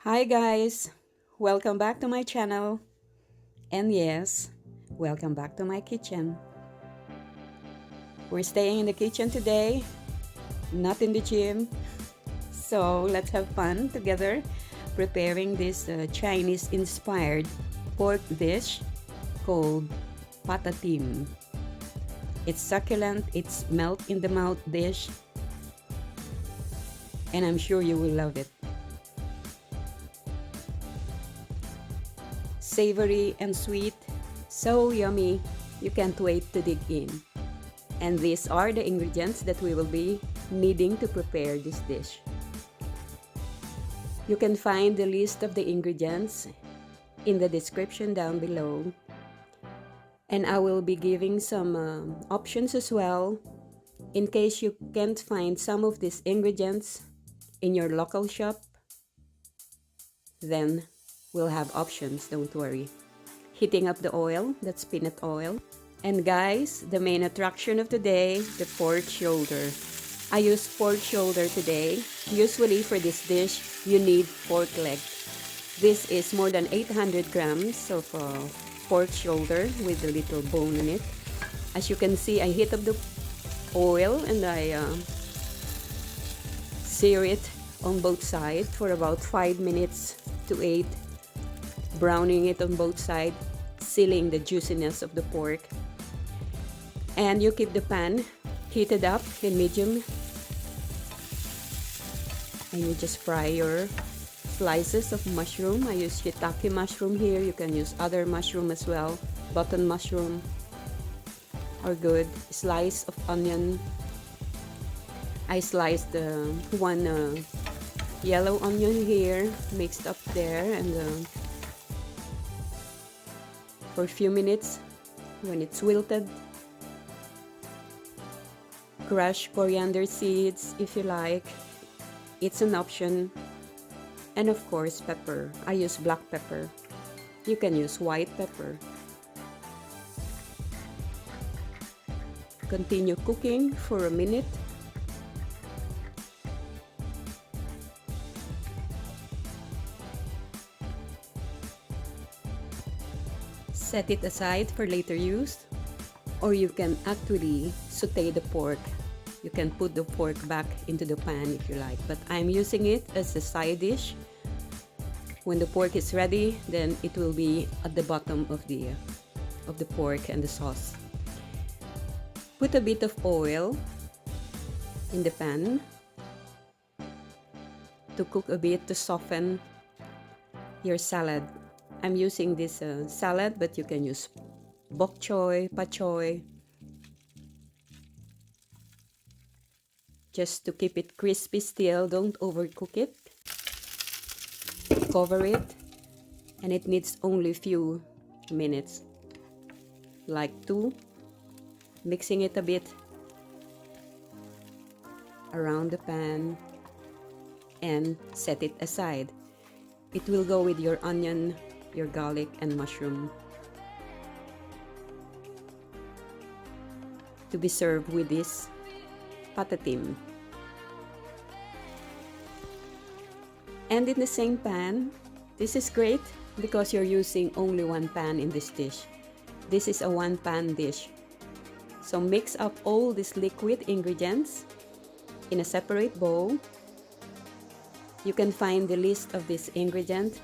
Hi guys, welcome back to my channel, and yes, welcome back to my kitchen. We're staying in the kitchen today, not in the gym, so let's have fun together preparing this Chinese inspired pork dish called patatim. It's succulent, it's melt in the mouth dish, and I'm sure you will love it. Savory and sweet, so yummy, you can't wait to dig in. And these are the ingredients that we will be needing to prepare this dish. You can find the list of the ingredients in the description down below. And I will be giving some options as well in case you can't find some of these ingredients in your local shop. Then we'll have options, don't worry. Heating up the oil, that's peanut oil. And guys, the main attraction of today, the pork shoulder. I use pork shoulder today. Usually for this dish, you need pork leg. This is more than 800 grams of pork shoulder with a little bone in it. As you can see, I heat up the oil and I sear it on both sides for about 5 minutes to 8, browning it on both sides, sealing the juiciness of the pork. And you keep the pan heated up in medium, and you just fry your slices of mushroom. I use shiitake mushroom here. You can use other mushroom as well. Button mushroom are good. Slice of onion. I sliced one yellow onion here, mixed up there, and for a few minutes when it's wilted. Crush coriander seeds if you like, it's an option. And of course pepper. I use black pepper. You can use white pepper. Continue cooking for a minute. Set it aside for later use. Or you can actually saute the pork. You can put the pork back into the pan if you like, but I'm using it as a side dish. When the pork is ready, then it will be at the bottom of the pork and the sauce. Put a bit of oil in the pan to cook a bit to soften your salad. I'm using this salad, but you can use bok choy, pachoy, just to keep it crispy still. Don't overcook it. Cover it, and it needs only a few minutes, like 2. Mixing it a bit around the pan and set it aside. It will go with your onion, your garlic, and mushroom to be served with this patatim. And in the same pan, this is great because you're using only one pan in this dish. This is a one pan dish. So mix up all these liquid ingredients in a separate bowl. You can find the list of this ingredient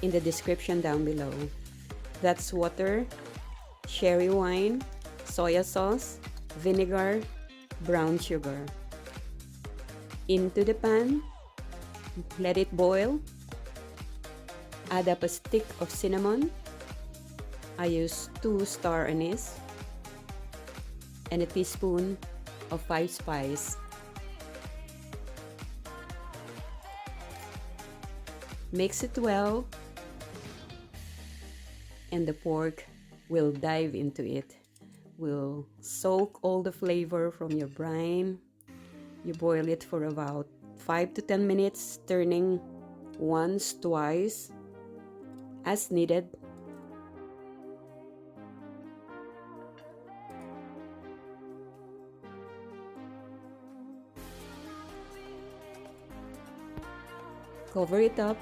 in the description down below. That's water, sherry wine, soy sauce, vinegar, brown sugar. Into the pan, let it boil. Add up a stick of cinnamon. I use 2 star anise and a teaspoon of 5 spice. Mix it well, and the pork will dive into it. Will soak all the flavor from your brine. You boil it for about 5 to 10 minutes, turning once, twice, as needed. Cover it up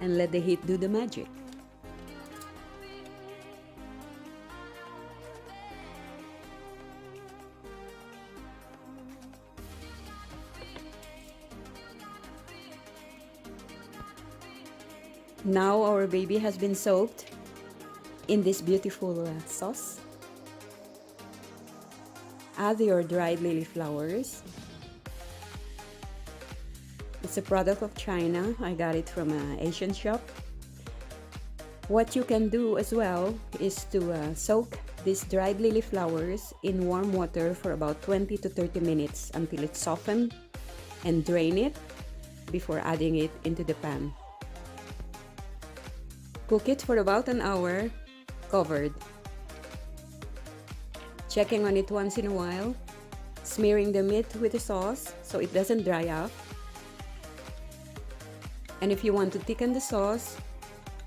and let the heat do the magic. Now our baby has been soaked in this beautiful sauce. Add your dried lily flowers. It's a product of China. I got it from an Asian shop. What you can do as well is to soak these dried lily flowers in warm water for about 20 to 30 minutes until it's softened, and drain it before adding it into the pan. Cook it for about an hour, covered. Checking on it once in a while, smearing the meat with the sauce so it doesn't dry up. And if you want to thicken the sauce,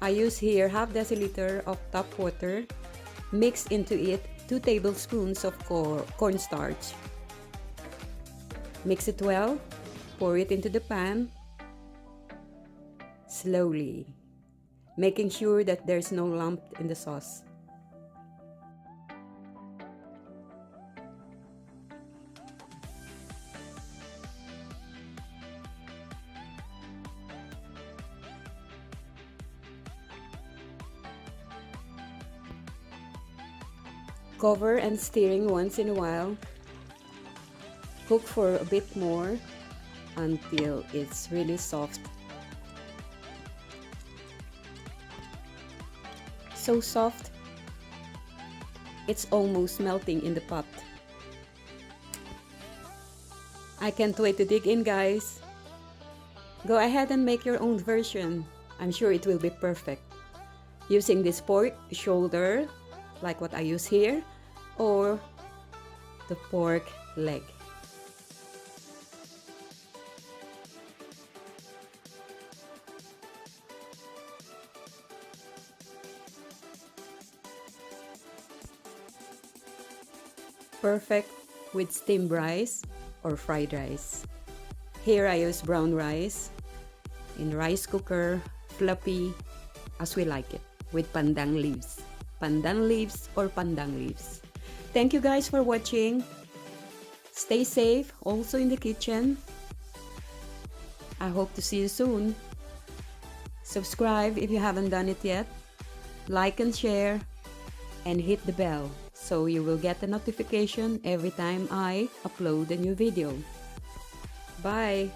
I use here half deciliter of tap water. Mix into it 2 tablespoons of cornstarch. Mix it well, pour it into the pan, slowly, making sure that there's no lump in the sauce. Cover and stirring once in a while. Cook for a bit more until it's really soft. So soft, it's almost melting in the pot. I can't wait to dig in, guys. Go ahead and make your own version. I'm sure it will be perfect. Using this pork shoulder, like what I use here, or the pork leg. Perfect with steamed rice or fried rice. Here I use brown rice in rice cooker, fluffy, as we like it, with pandan leaves. Pandan leaves or pandang leaves. Thank you guys for watching. Stay safe, also in the kitchen. I hope to see you soon. Subscribe if you haven't done it yet. Like and share, and hit the bell so you will get a notification every time I upload a new video. Bye!